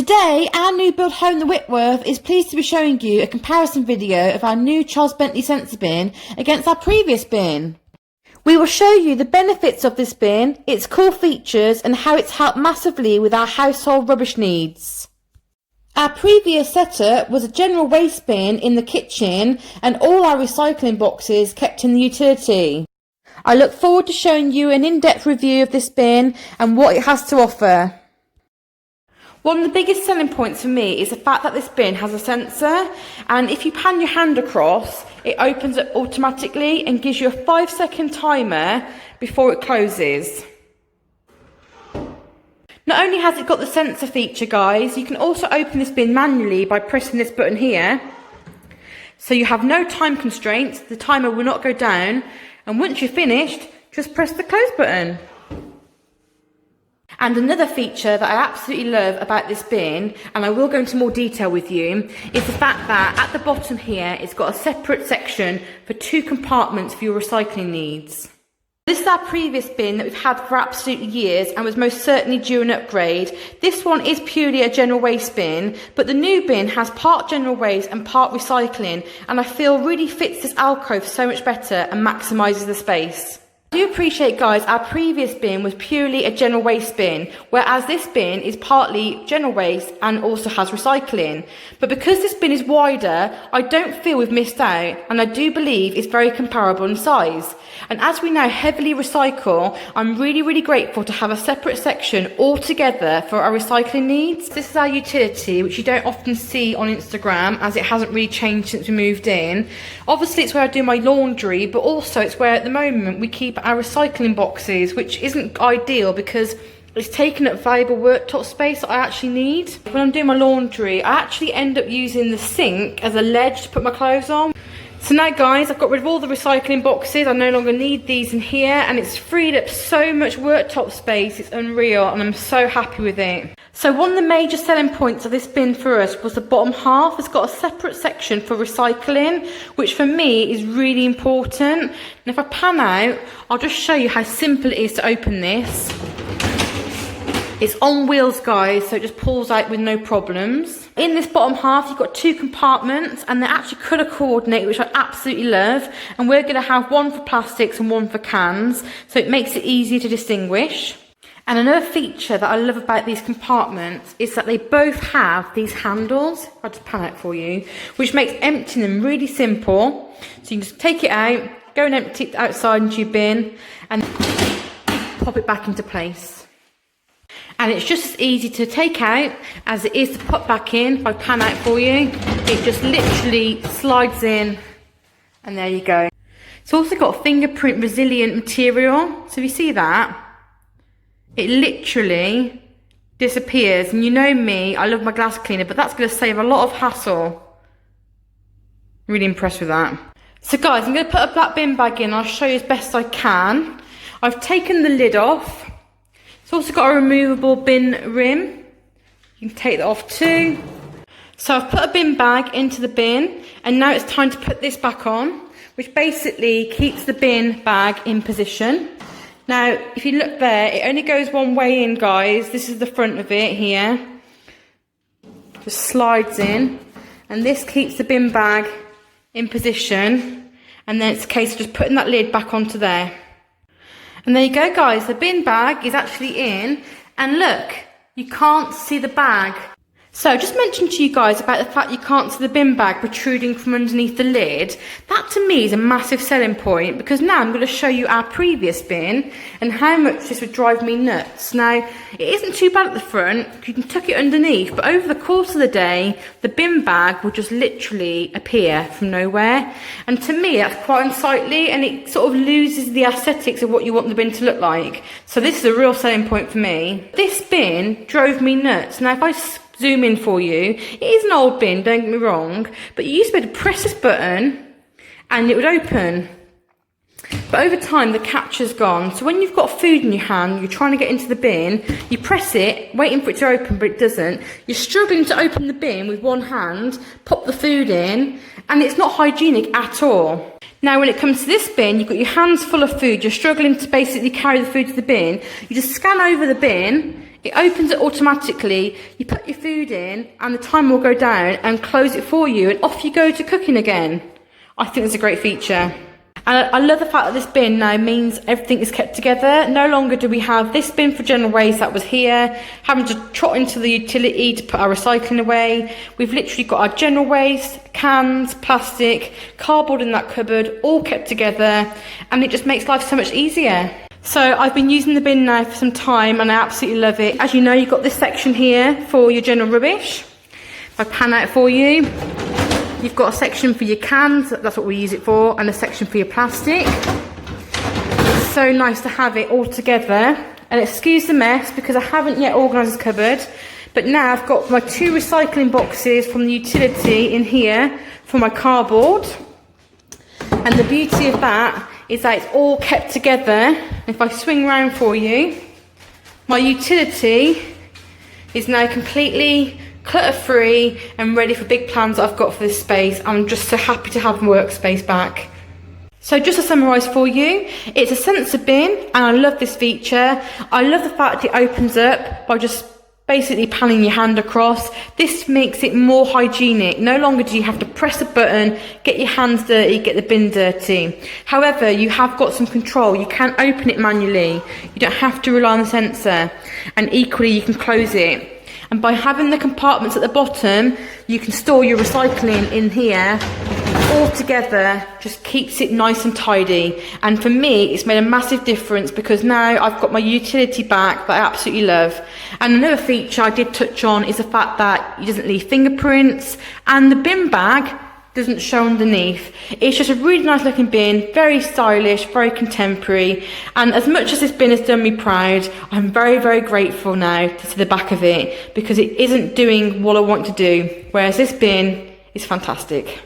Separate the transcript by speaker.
Speaker 1: Today, our new build home, the Whitworth, is pleased to be showing you a comparison video of our new Charles Bentley sensor bin against our previous bin. We will show you the benefits of this bin, its cool features and how it's helped massively with our household rubbish needs. Our previous setup was a general waste bin in the kitchen and all our recycling boxes kept in the utility. I look forward to showing you an in-depth review of this bin and what it has to offer. One of the biggest selling points for me is the fact that this bin has a sensor, and if you pan your hand across, it opens up automatically and gives you a 5-second timer before it closes. Not only has it got the sensor feature, guys, you can also open this bin manually by pressing this button here. So you have no time constraints, the timer will not go down, and once you're finished, just press the close button. And another feature that I absolutely love about this bin, and I will go into more detail with you, is the fact that at the bottom here it's got a separate section for 2 compartments for your recycling needs. This is our previous bin that we've had for absolutely years and was most certainly due an upgrade. This one is purely a general waste bin, but the new bin has part general waste and part recycling, and I feel really fits this alcove so much better and maximises the space. I do appreciate, guys, our previous bin was purely a general waste bin, whereas this bin is partly general waste and also has recycling. But because this bin is wider, I don't feel we've missed out, and I do believe it's very comparable in size. And as we now heavily recycle, I'm really grateful to have a separate section altogether for our recycling needs. This is our utility, which you don't often see on Instagram as it hasn't really changed since we moved in. Obviously it's where I do my laundry, but also it's where at the moment we keep our recycling boxes, which isn't ideal because it's taken up valuable worktop space that I actually need. When I'm doing my laundry, I actually end up using the sink as a ledge to put my clothes on. So now, guys, I've got rid of all the recycling boxes. I no longer need these in here, and it's freed up so much worktop space. It's unreal, and I'm so happy with it. So one of the major selling points of this bin for us was the bottom half. It's got a separate section for recycling, which for me is really important. And if I pan out, I'll just show you how simple it is to open this. It's on wheels, guys, so it just pulls out with no problems. In this bottom half, you've got 2 compartments, and they're actually colour coordinated, which I absolutely love. And we're going to have one for plastics and one for cans, so it makes it easier to distinguish. And another feature that I love about these compartments is that they both have these handles. I'll just pan out for you, which makes emptying them really simple. So you can just take it out, go and empty it outside into your bin, and pop it back into place. And it's just as easy to take out as it is to pop back in. If I pan out for you, it just literally slides in, and there you go. It's also got fingerprint resilient material, so if you see that, it literally disappears. And you know me, I love my glass cleaner, but that's going to save a lot of hassle. Really impressed with that. So guys, I'm going to put a black bin bag in. I'll show you as best I can. I've taken the lid off. It's also got a removable bin rim. You can take that off too. So I've put a bin bag into the bin, and now it's time to put this back on, which basically keeps the bin bag in position. Now, if you look there, it only goes one way in, guys. This is the front of it here. Just slides in, and this keeps the bin bag in position, and then it's a case of just putting that lid back onto there. And there you go, guys, the bin bag is actually in, and look, you can't see the bag. So just mentioned to you guys about the fact you can't see the bin bag protruding from underneath the lid. That to me is a massive selling point, because now I'm going to show you our previous bin and how much this would drive me nuts. Now, it isn't too bad at the front, you can tuck it underneath, but over the course of the day, the bin bag will just literally appear from nowhere. And to me, that's quite unsightly, and it sort of loses the aesthetics of what you want the bin to look like. So this is a real selling point for me. This bin drove me nuts. Now, if I zoom in for you, it is an old bin, don't get me wrong, but you used to be able to press this button and it would open. But over time the capture's gone, so when you've got food in your hand, you're trying to get into the bin, you press it, waiting for it to open, but it doesn't. You're struggling to open the bin with one hand, pop the food in, and it's not hygienic at all. Now when it comes to this bin, you've got your hands full of food, you're struggling to basically carry the food to the bin, you just scan over the bin, It opens it automatically. You put your food in and the timer will go down and close it for you, and off you go to cooking again. I think it's a great feature. And I love the fact that this bin now means everything is kept together. No longer do we have this bin for general waste that was here, having to trot into the utility to put our recycling away. We've literally got our general waste, cans, plastic, cardboard in that cupboard, all kept together, and it just makes life so much easier. So I've been using the bin now for some time and I absolutely love it. As you know, you've got this section here for your general rubbish. If I pan out for you, you've got a section for your cans, that's what we use it for, and a section for your plastic. It's so nice to have it all together. And excuse the mess because I haven't yet organised this cupboard, but now I've got my 2 recycling boxes from the utility in here for my cardboard. And the beauty of that is that it's all kept together. If I swing round for you, my utility is now completely clutter-free and ready for big plans that I've got for this space. I'm just so happy to have my workspace back. So just to summarise for you, it's a sensor bin and I love this feature. I love the fact it opens up by just basically panning your hand across. This makes it more hygienic. No longer do you have to press a button, get your hands dirty, get the bin dirty. However, you have got some control. You can open it manually. You don't have to rely on the sensor. And equally, you can close it. And by having the compartments at the bottom, you can store your recycling in here. All together just keeps it nice and tidy. And for me, it's made a massive difference because now I've got my utility back that I absolutely love. And another feature I did touch on is the fact that it doesn't leave fingerprints and the bin bag doesn't show underneath. It's just a really nice looking bin, very stylish, very contemporary. And as much as this bin has done me proud, I'm very, very grateful now to see the back of it because it isn't doing what I want to do. Whereas this bin is fantastic.